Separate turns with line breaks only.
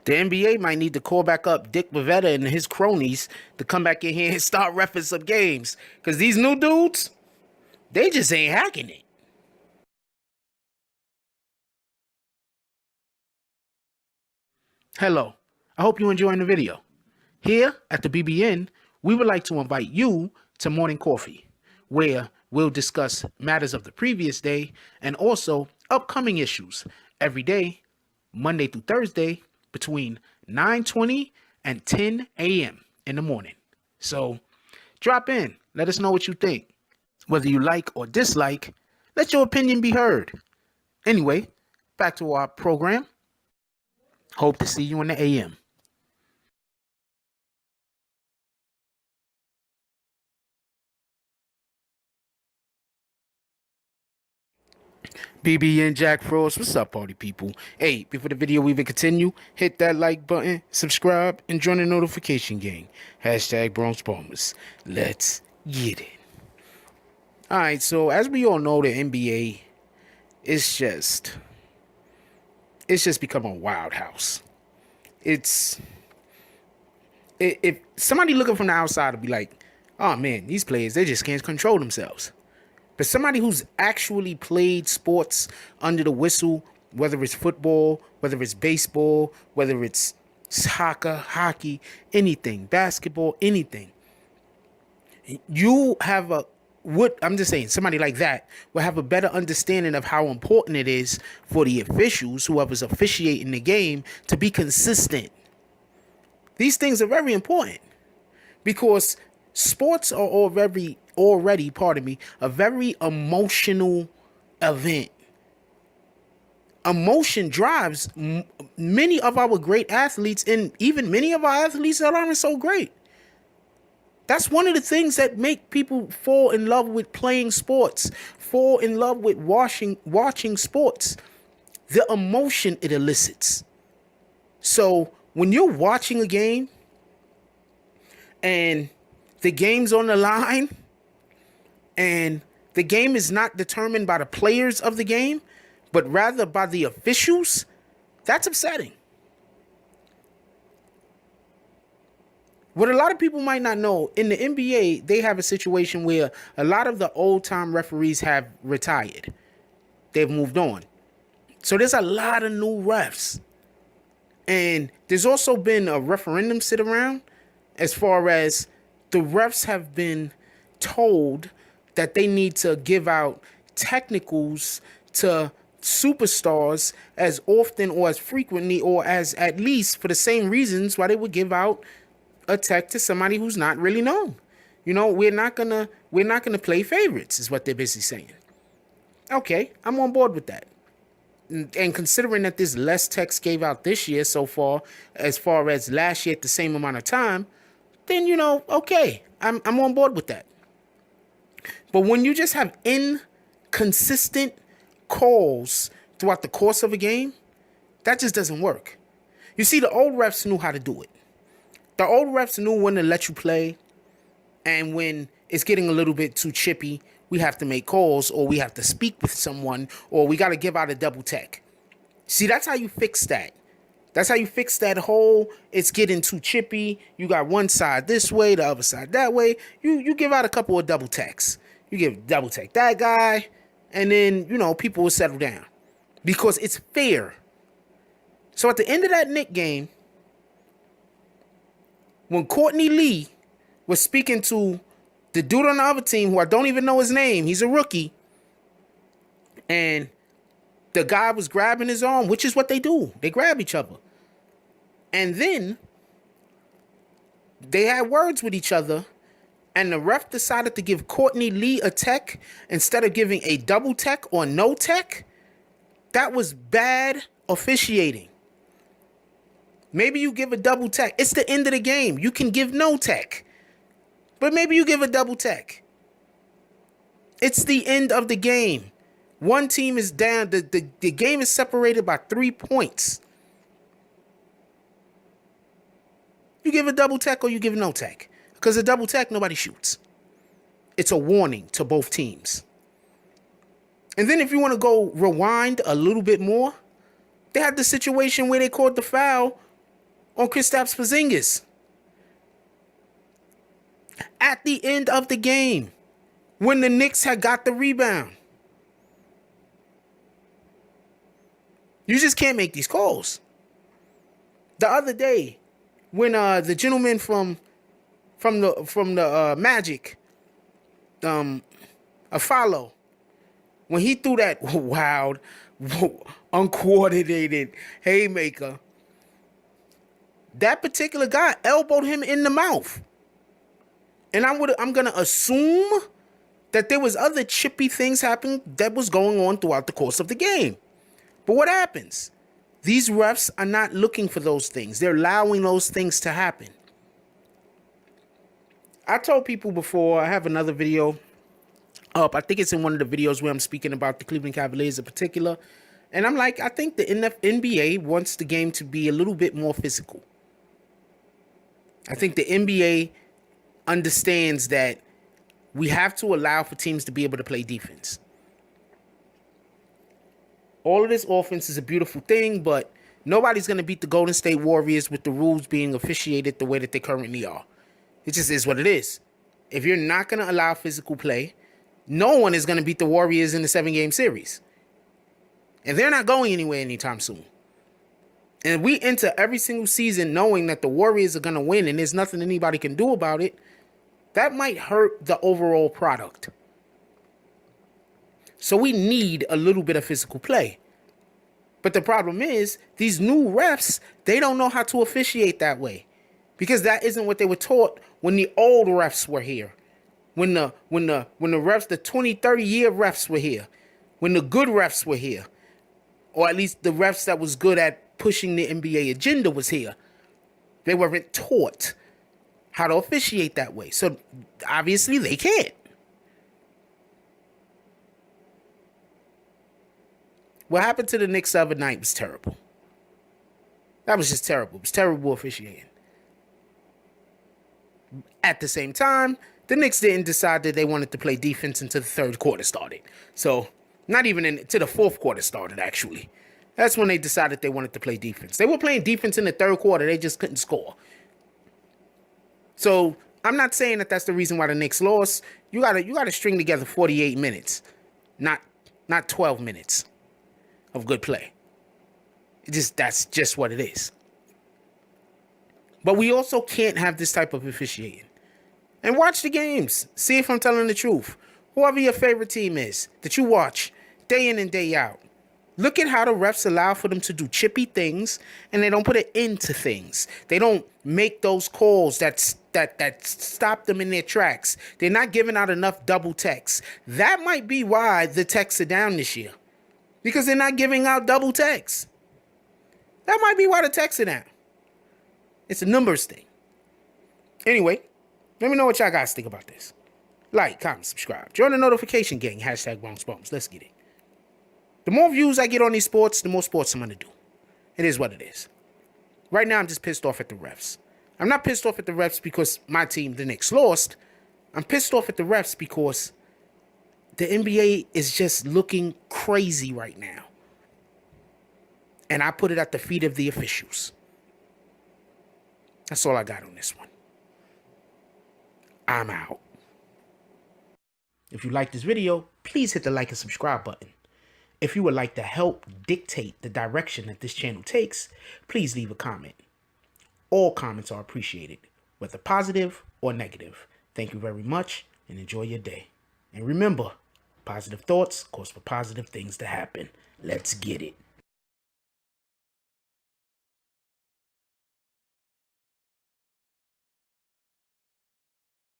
The NBA might need to call back up Dick Bavetta and his cronies to come back in here and start referencing some games. Because these new dudes, they just ain't hacking it. Hello, I hope you're enjoying the video. Here at the BBN, we would like to invite you to Morning Coffee, where we'll discuss matters of the previous day and also upcoming issues every day, Monday through Thursday, between 9:20 and 10 a.m. in the morning. So drop in, let us know what you think. Whether you like or dislike, let your opinion be heard. Anyway, back to our program. Hope to see you in the AM. BB and Jack Frost, what's up, party people? Hey, before the video even continue, hit that like button, subscribe, and join the notification gang. Hashtag Bronx Bombers. Let's get it. Alright, so as we all know, the NBA is it's just become a wild house. It's if somebody looking from the outside would be like, oh man, these players, they just can't control themselves. But somebody who's actually played sports under the whistle, whether it's football, whether it's baseball, whether it's soccer, hockey, anything, basketball, anything, you have a what I'm just saying, somebody like that will have a better understanding of how important it is for the officials, whoever's officiating the game, to be consistent. These things are very important because sports are already, pardon me, a very emotional event. Emotion drives many of our great athletes, and even many of our athletes that aren't so great. That's one of the things that make people fall in love with playing sports, fall in love with watching sports, the emotion it elicits. So when you're watching a game and the game's on the line and the game is not determined by the players of the game, but rather by the officials, that's upsetting. What a lot of people might not know, in the NBA, they have a situation where a lot of the old-time referees have retired. They've moved on. So there's a lot of new refs. And there's also been a referendum sit around as far as the refs have been told that they need to give out technicals to superstars as often or as frequently or as at least for the same reasons why they would give out a tech to somebody who's not really known. You know, we're not gonna play favorites, is what they're basically saying. Okay, I'm on board with that. And considering that there's less techs gave out this year so far as last year at the same amount of time, then okay, I'm on board with that. But when you just have inconsistent calls throughout the course of a game, that just doesn't work. You see, the old refs knew how to do it. The old refs knew when to let you play, and when it's getting a little bit too chippy, we have to make calls, or we have to speak with someone, or we got to give out a double tech. See, that's how you fix that. That's how you fix that whole, it's getting too chippy. You got one side this way, the other side that way. You give out a couple of double techs. You give double tech that guy, and then, people will settle down. Because it's fair. So at the end of that Knick game, when Courtney Lee was speaking to the dude on the other team, who I don't even know his name, he's a rookie, and the guy was grabbing his arm, which is what they do. They grab each other. And then they had words with each other, and the ref decided to give Courtney Lee a tech instead of giving a double tech or no tech. That was bad officiating. Maybe you give a double tech. It's the end of the game. You can give no tech. But maybe you give a double tech. It's the end of the game. One team is down. The game is separated by 3 points. You give a double tech or you give no tech. Because a double tech, nobody shoots. It's a warning to both teams. And then if you want to go rewind a little bit more, they had the situation where they called the foul on Kristaps Porzingis at the end of the game when the Knicks had got the rebound. You just can't make these calls. The other day, when the gentleman from the Magic, a follow, when he threw that wild, uncoordinated haymaker, that particular guy elbowed him in the mouth. And I'm gonna assume that there was other chippy things happening that was going on throughout the course of the game. But what happens? These refs are not looking for those things. They're allowing those things to happen. I told people before, I have another video up. I think it's in one of the videos where I'm speaking about the Cleveland Cavaliers in particular. And I'm like, I think the NBA wants the game to be a little bit more physical. I think the NBA understands that we have to allow for teams to be able to play defense. All of this offense is a beautiful thing, but nobody's going to beat the Golden State Warriors with the rules being officiated the way that they currently are. It just is what it is. If you're not going to allow physical play, no one is going to beat the Warriors in the 7-game series. And they're not going anywhere anytime soon. And we enter every single season knowing that the Warriors are going to win and there's nothing anybody can do about it. That might hurt the overall product. So we need a little bit of physical play. But the problem is, these new refs, they don't know how to officiate that way. Because that isn't what they were taught when the old refs were here. When the refs, the 20, 30-year refs were here. When the good refs were here. Or at least the refs that was good at pushing the NBA agenda was here. They weren't taught how to officiate that way. So obviously they can't. What happened to the Knicks the other night was terrible. That was just terrible. It was terrible officiating. At the same time, the Knicks didn't decide that they wanted to play defense until the third quarter started. So, not even until the fourth quarter started, actually. That's when they decided they wanted to play defense. They were playing defense in the third quarter. They just couldn't score. So, I'm not saying that that's the reason why the Knicks lost. You gotta string together 48 minutes, not 12 minutes of good play. That's just what it is. But we also can't have this type of officiating. And watch the games. See if I'm telling the truth. Whoever your favorite team is that you watch day in and day out, look at how the refs allow for them to do chippy things and they don't put an end to things. They don't make those calls that stop them in their tracks. They're not giving out enough double texts. That might be why the texts are down this year. Because they're not giving out double texts. That might be why the texts are down. It's a numbers thing. Anyway, let me know what y'all guys think about this. Like, comment, subscribe. Join the notification gang. Hashtag Bronx Bums. Let's get it. The more views I get on these sports, the more sports I'm going to do. It is what it is. Right now, I'm just pissed off at the refs. I'm not pissed off at the refs because my team, the Knicks, lost. I'm pissed off at the refs because the NBA is just looking crazy right now. And I put it at the feet of the officials. That's all I got on this one. I'm out. If you like this video, please hit the like and subscribe button. If you would like to help dictate the direction that this channel takes, please leave a comment. All comments are appreciated, whether positive or negative. Thank you very much and enjoy your day. And remember, positive thoughts cause for positive things to happen. Let's get it.